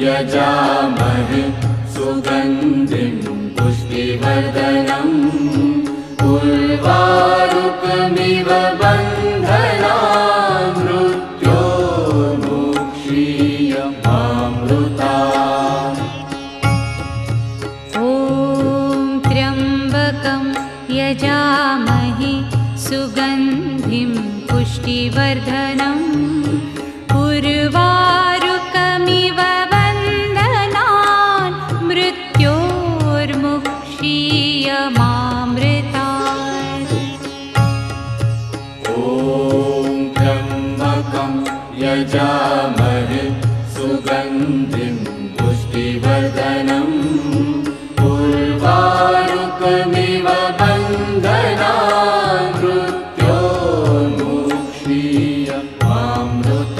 यजामहे सुगन्धिं पुष्टिवर्धनम् उर्वारुकमिव बन्धनान् मृत्योर्मुक्षीयमामृतात्। ॐ त्र्यम्बकं यजामहे सुगन्धिं पुष्टिवर्धनम् उर्वारुकमिव बन्धनान् मृत्योर्मुक्षीयमामृतात्। ॐ त्र्यम्बकं यजामहे सुगन्धिं पुष्टिवर्धनम्